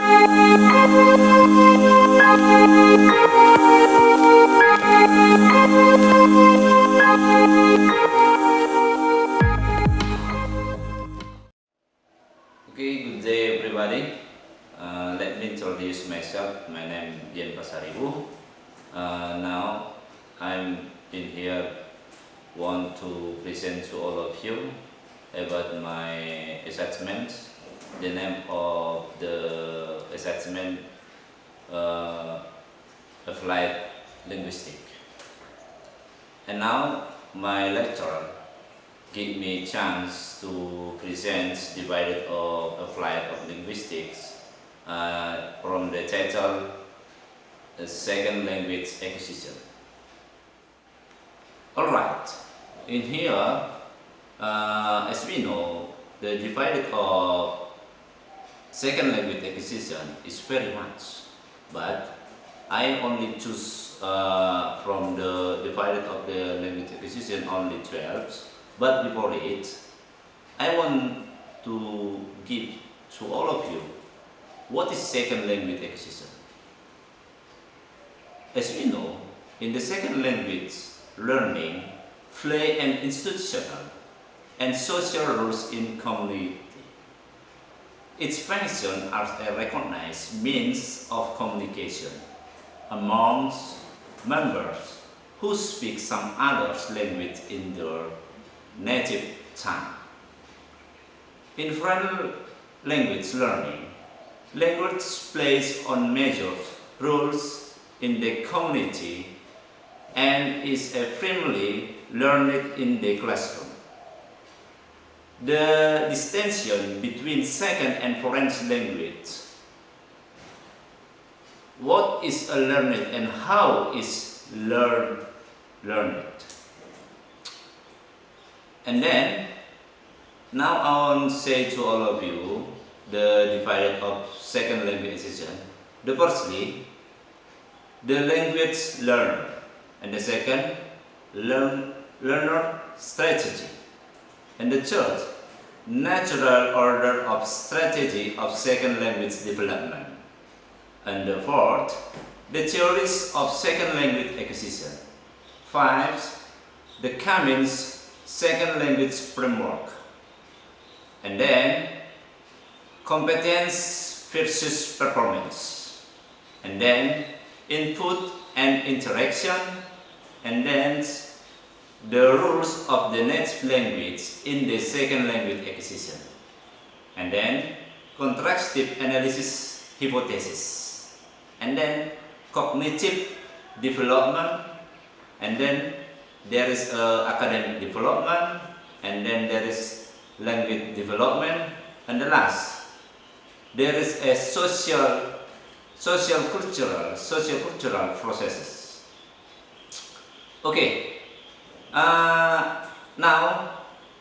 Okay, good day everybody. Let me introduce myself. My name is Dian. Now I'm in here want to present to all of you about my assessment. The name of the assessment applied linguistic. And now my lecturer give me chance to present divided of applied of linguistics from the title Second Language Acquisition. Alright, in here, as we know, the divided of second language acquisition is very much, but I only choose from the divided of the language acquisition only 12. But before it, I want to give to all of you what is second language acquisition. As we know, in the second language learning play an institutional and social roles in community. Its function as a recognized means of communication amongst members who speak some other language in their native tongue. In foreign language learning, language plays on major roles in the community and is a primarily learned in the classroom. The distinction between second and foreign language, what is a learned and how is learned. And then, now I want to say to all of you the divided of second language acquisition. The firstly, the language learned, and the second, learner strategy, and the third, natural order of strategy of second language development, and the fourth, the theories of second language acquisition. 5. The Cummins second language framework, and then competence versus performance, and then input and interaction, and then the rules of the native language in the second language acquisition, and then contrastive analysis hypothesis, and then cognitive development, and then there is academic development, and then there is language development, and the last, there is a social cultural processes. Okay, now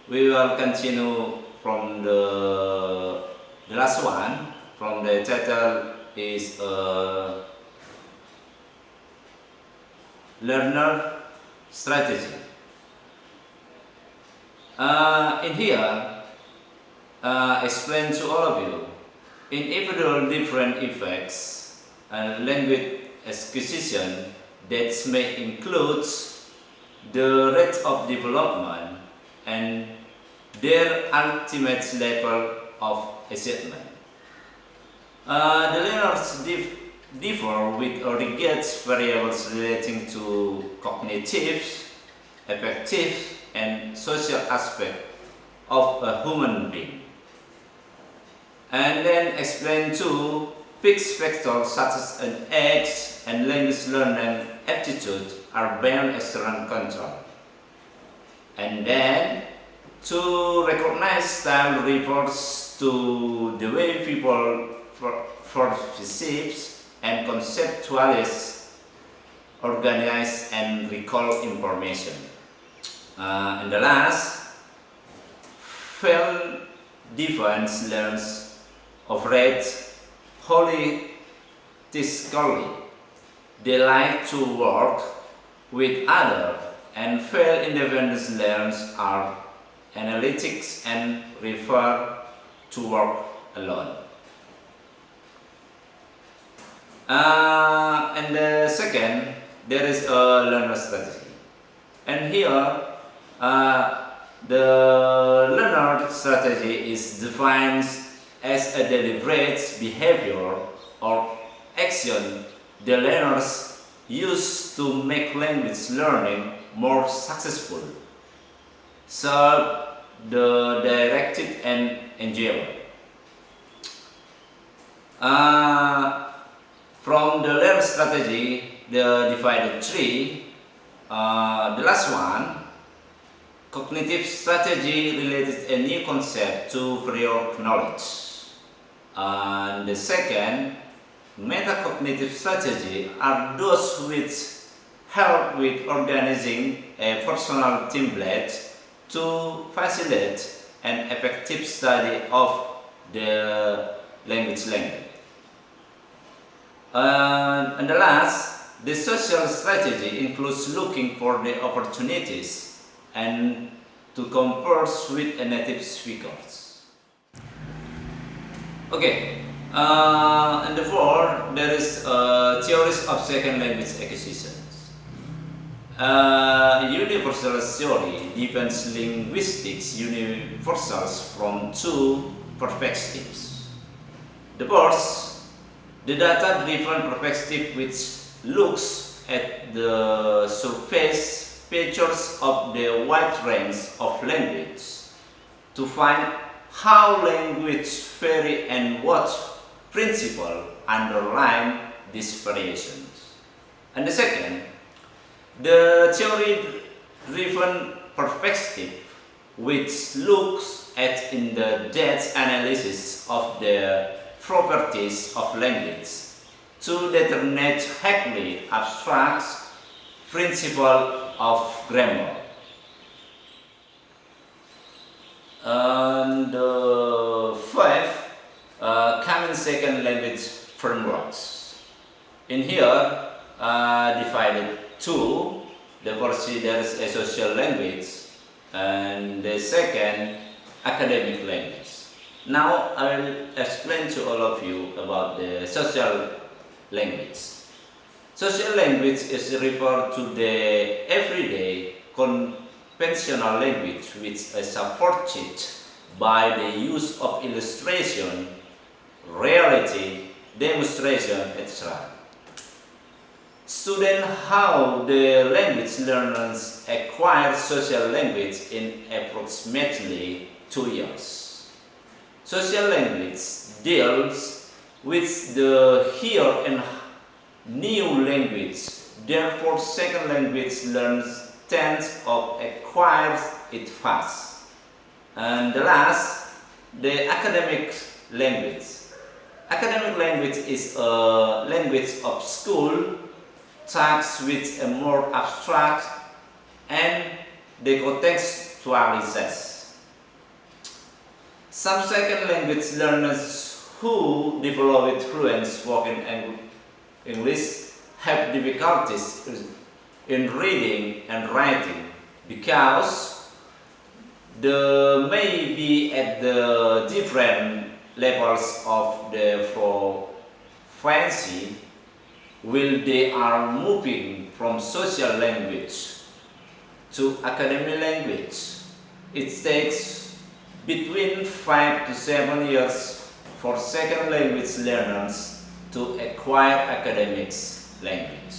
we will continue from the last one. From the title is learner strategy. In here, explain to all of you individual different effects and language acquisition that may include the rate of development and their ultimate level of achievement. The learners differ with regards variables relating to cognitive, affective, and social aspect of a human being. And then explain to fixed factors such as an age and language learning aptitude are beyond external control. And then to recognize style refers to the way people perceive and conceptualize, organize, and recall information. And the last, field defense learns operate holistically. They like to work with others, and field independence learners are analytics and prefer to work alone. And the second, there is a learner strategy. And here, the learner strategy is defined as a deliberate behavior or action the learners use to make language learning more successful, so the directed and enjoyable. From the learn strategy, the divided three, the last one, cognitive strategy related a new concept to prior knowledge. And the second, metacognitive strategy are those which help with organizing a personal template to facilitate an effective study of the language. And the last, the social strategy includes looking for the opportunities and to converse with native speakers. Okay, and therefore there is theories of second language acquisitions. Universalist theory defines linguistics universals from two perspectives. The first, the data-driven perspective, which looks at the surface features of the wide range of language to find how language vary and what principle underline these variations. And the second, the theory-driven perspective, which looks at in the depth analysis of the properties of language to determine highly abstract principle of grammar. And fifth, common second language frameworks. In here, divided two. The first, there is a social language, and the second, academic language. Now I will explain to all of you about the social language. Social language is referred to the everyday conventional language which is supported by the use of illustration, reality, demonstration, etc. Students how the language learners acquire social language in approximately 2 years. Social language deals with the here and new language. Therefore, second language learners tends to acquire it fast. And the last, the academic language. Academic language is a language of school, tasks with a more abstract and decontextualized. Some second language learners who develop fluent spoken English have difficulties in reading and writing because they may be at the different levels of the fluency while they are moving from social language to academic language. It takes between 5 to 7 years for second language learners to acquire academic language.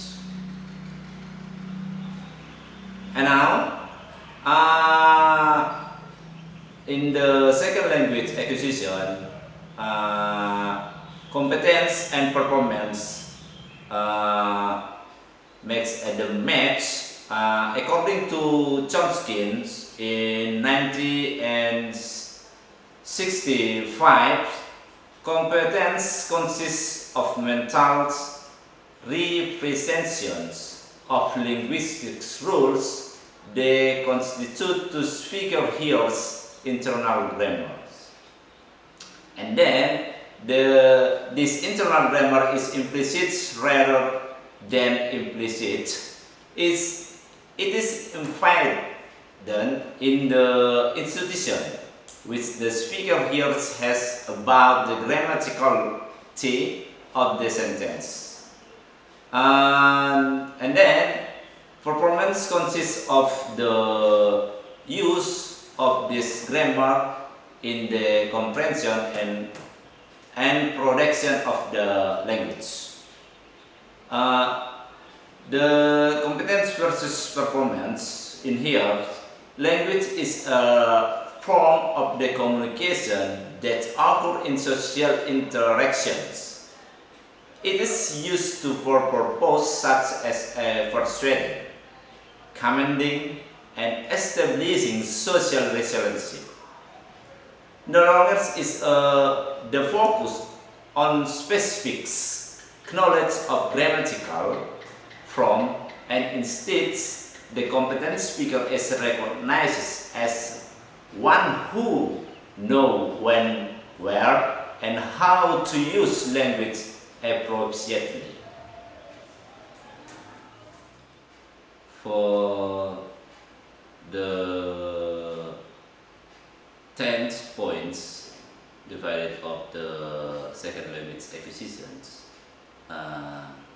And now, in the second language acquisition, competence and performance makes the match. According to Chomsky in 1965, competence consists of mental representations of linguistic rules. They constitute to speaker hears internal grammar. And then this internal grammar is implicit rather than implicit. It is implied then in the institution which the speaker hears has about the grammaticality of the sentence. And then performance consists of the use of this grammar in the comprehension and production of the language. The competence versus performance in here, language is a form of the communication that occur in social interactions. It is used for purposes such as persuading, commanding, and establishing social relationship. The language is the focus on specifics, knowledge of grammatical form, and instead the competent speaker is recognized as one who knows when, where, and how to use language appropriately. For the 10 points divided of the second language acquisitions,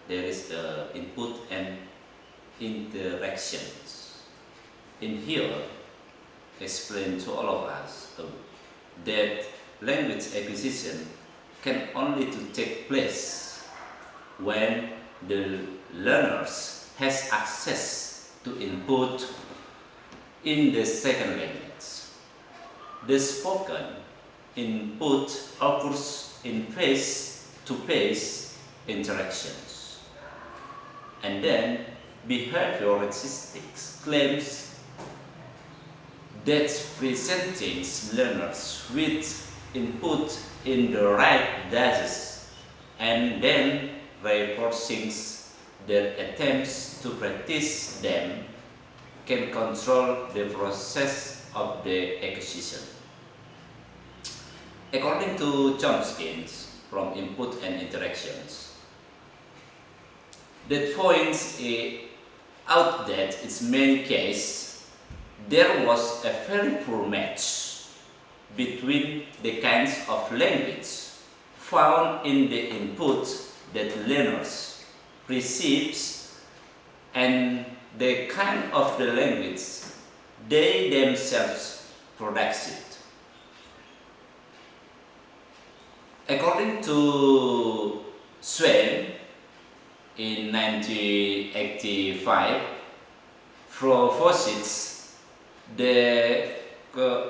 there is the input and interactions. In here, explain to all of us that language acquisition can only to take place when the learners has access to input in the second language. The spoken input occurs in face-to-face interactions. And then behavioristics claims that presenting learners with input in the right doses and then reinforcing their attempts to practice them can control the process of the acquisition. According to Chomsky from Input and Interactions, that points out that in many cases there was a very poor match between the kinds of language found in the input that learners receives and the kind of the language they themselves produce. According to Swain in 1985, proposits the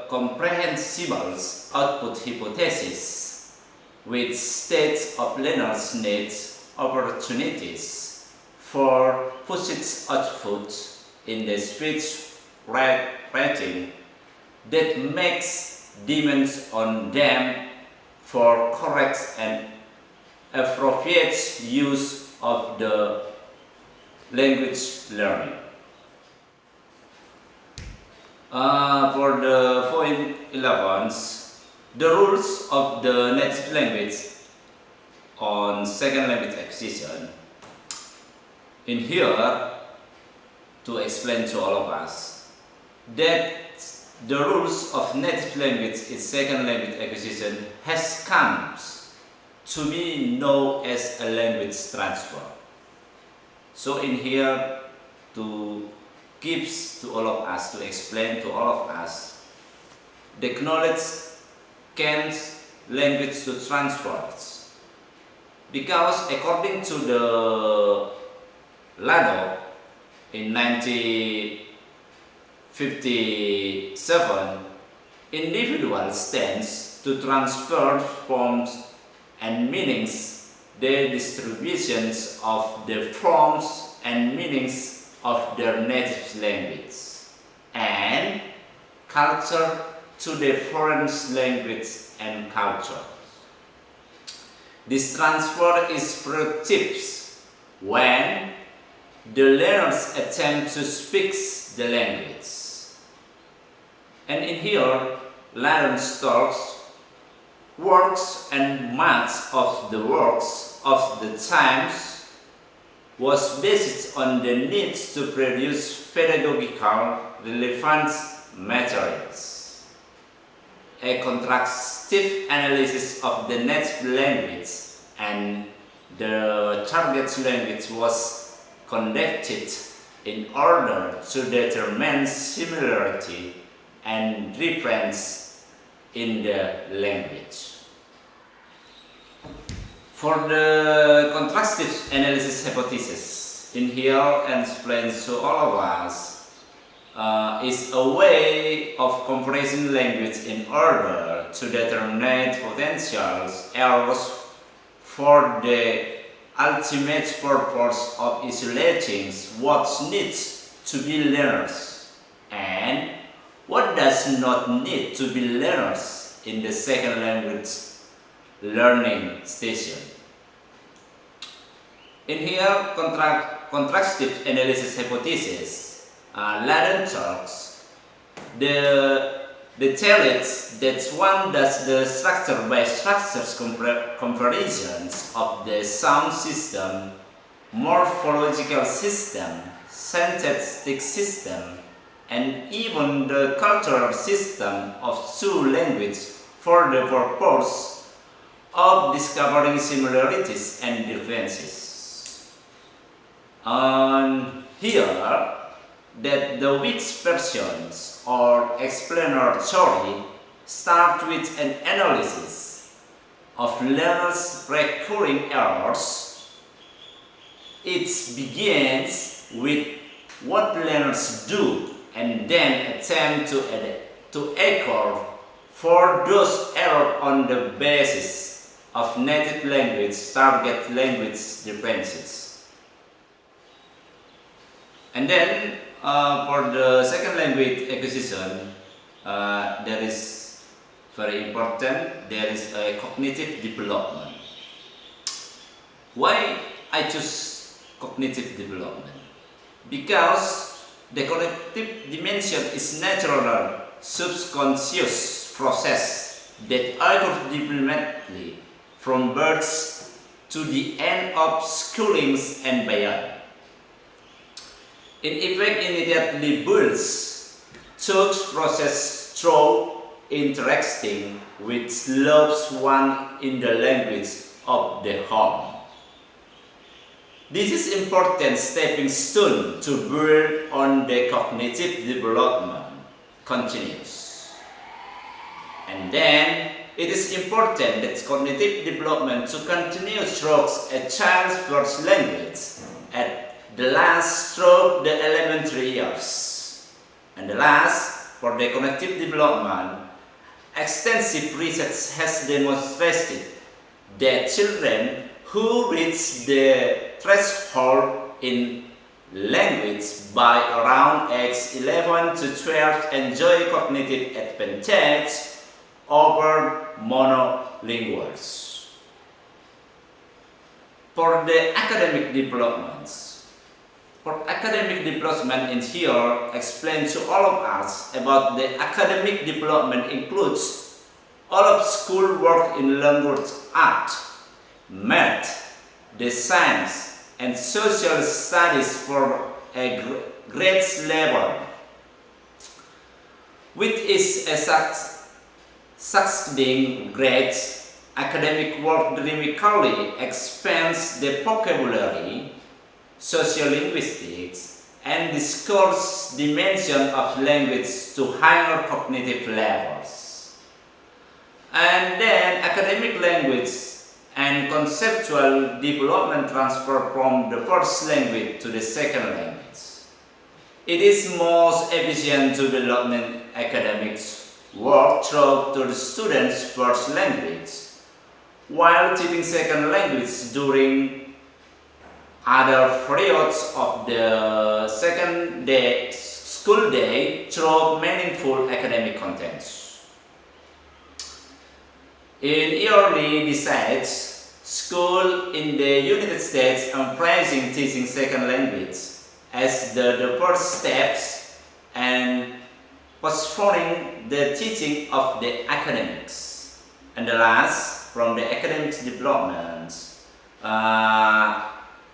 comprehensible output hypothesis, which states of learners' needs opportunities for pushing output in the speech writing that makes demands on them for correct and appropriate use of the language learning. For the point 11, the rules of the native language on second language acquisition. In here, to explain to all of us that the rules of native language in second language acquisition has come to be known as a language transfer. So in here, to give to all of us, to explain to all of us, the knowledge can language to transfer. Because according to the Lado in 1957, individuals tend to transfer forms and meanings, the distributions of the forms and meanings of their native language and culture to the foreign language and culture. This transfer is productive when the learners attempt to speak the language. And in here, learners talks, works and much of the works of the times was based on the need to produce pedagogical relevant materials. A contrastive analysis of the native language and The target language was conducted in order to determine similarity and difference in the language. For the contrastive analysis hypothesis, in here and explains to all of us, is a way of compressing language in order to determine potential errors for the ultimate purpose of isolating what needs to be learned and what does not need to be learned in the second language learning station. In here, contrastive analysis hypothesis, Laden talks, the theories that one does the structure by structures comparisons of the sound system, morphological system, synthetic system, and even the cultural system of two languages for the purpose of discovering similarities and differences. And here, that the which versions or explanatory start with an analysis of learners' recurring errors. It begins with what learners do and then attempt to account for those errors on the basis of native language target language differences. And then for the second language acquisition, there is very important, there is a cognitive development. Why I choose cognitive development? Because the cognitive dimension is natural subconscious process that occurs developmentally from birth to the end of schoolings and beyond. In effect, immediately builds thought process through interacting with loved one in the language of the home. This is important stepping stone to build on the cognitive development continues. And then it is important that cognitive development to continue through a child's first language at the last through the elementary years. And the last, for the cognitive development, extensive research has demonstrated that children who reach the threshold in language by around age 11 to 12 enjoy cognitive advantage over monolinguals. For the academic developments, in here explains to all of us about the academic development includes all of school work in language art, math, the science, and social studies for a grade level, which is a succeeding grade. Academic work dramatically expands the vocabulary, sociolinguistics, and discourse dimension of language to higher cognitive levels. And then academic language and conceptual development transfer from the first language to the second language. It is most efficient to development academics work through to the student's first language, while teaching second language during other periods of the second day, school day through meaningful academic contents. In early decades, school in the United States embracing teaching second language as the first steps and postponing the teaching of the academics. And the last, from the academic development,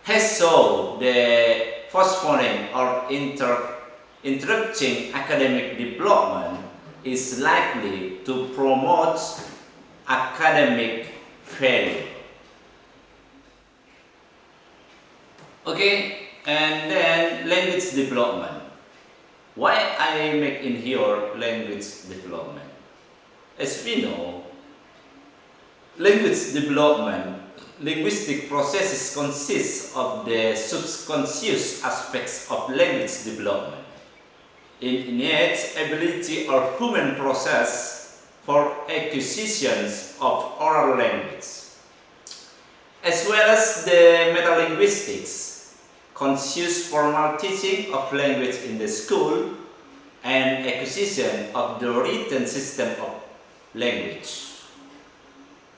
has shown the postponing or interrupting academic development is likely to promote academic failure. Okay, and then language development. Why I make in here language development? As we know, language development, linguistic processes consist of the subconscious aspects of language development, innate ability or human process for acquisitions of oral language, as well as the metalinguistics, conscious formal teaching of language in the school and acquisition of the written system of language.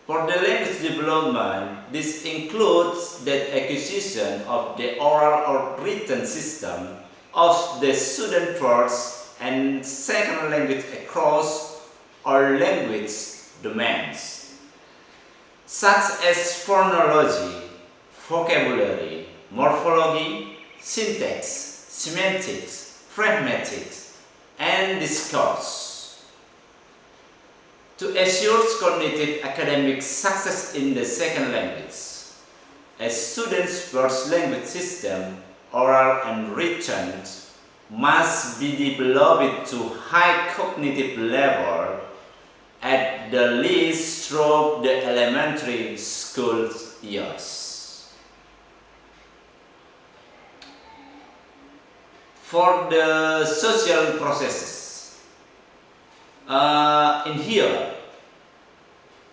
For the language development, this includes the acquisition of the oral or written system of the student first and second language across all language domains, such as phonology, vocabulary, morphology, syntax, semantics, pragmatics, and discourse. To assure cognitive academic success in the second language, a student's first language system, oral and written, must be developed to high cognitive level at the least through the elementary school years. For the social processes, in here,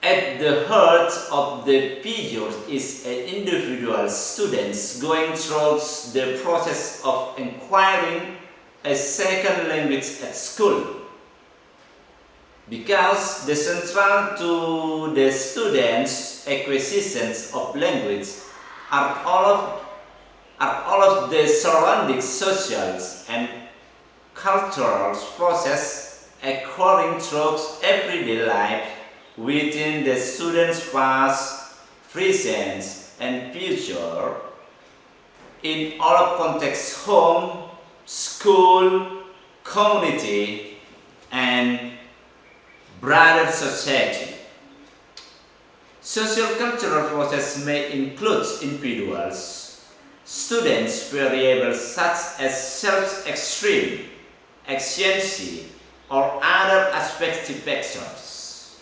at the heart of the period is an individual student going through the process of acquiring a second language at school, because the central to the students' acquisitions of language are all of the surrounding social and cultural process occurring through everyday life within the student's past, present, and future in all contexts: home, school, community, and broader society. Social-cultural process may include individuals, students' variables such as self-esteem, agency, or other aspective factors.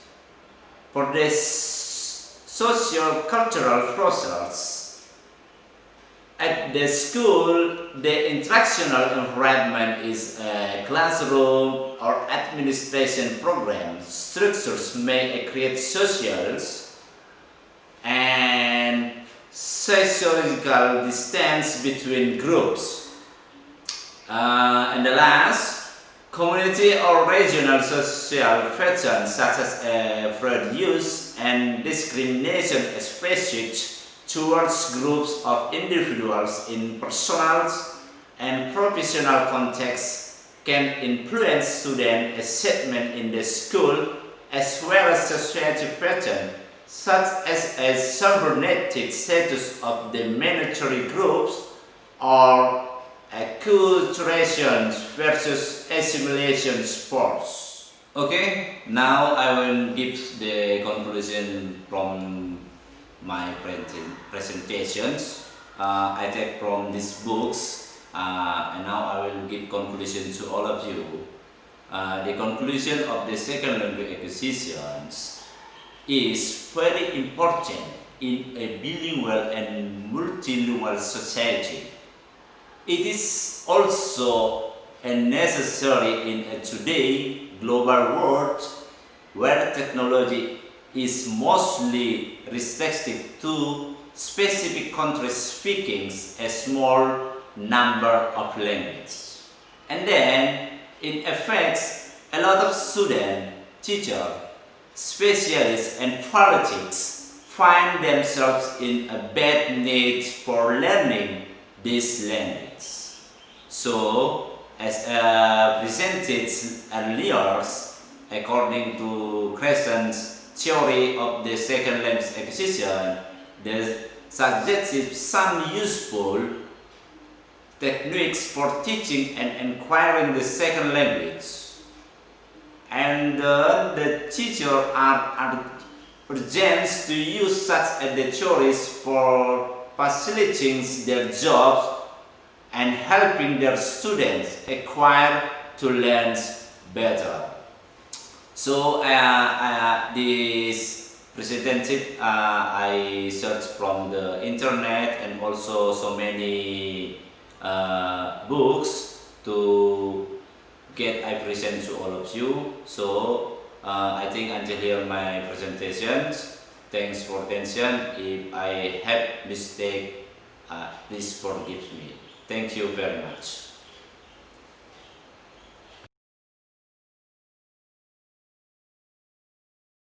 For this social-cultural process, at the school, the instructional environment is a classroom or administration program. Structures may create social and sociological distance between groups. And the last, community or regional social patterns such as prejudice and discrimination, especially towards groups of individuals in personal and professional contexts, can influence student assessment in the school, as well as society patterns such as a cybernetic status of the mandatory groups or acculturation versus assimilation sports. Okay, now I will give the conclusion from my presentations. I take from these books, and now I will give conclusion to all of you. The conclusion of the second language acquisitions is very important in a bilingual and multilingual society. It is also necessary in a today global world where technology is mostly restricted to specific countries speaking a small number of languages. And then it affects a lot of students, teachers, specialists, and politics find themselves in a bad need for learning this language. So, as presented earlier, according to Crescent's theory of the second language acquisition, they suggested some useful techniques for teaching and acquiring the second language. And the teachers are urged to use such as the theories for facilitating their jobs and helping their students acquire to learn better. So this presented I searched from the internet and also so many books to get I present to all of you. So I think until here my presentations. Thanks for attention. If I have mistake, please forgive me. Thank you very much.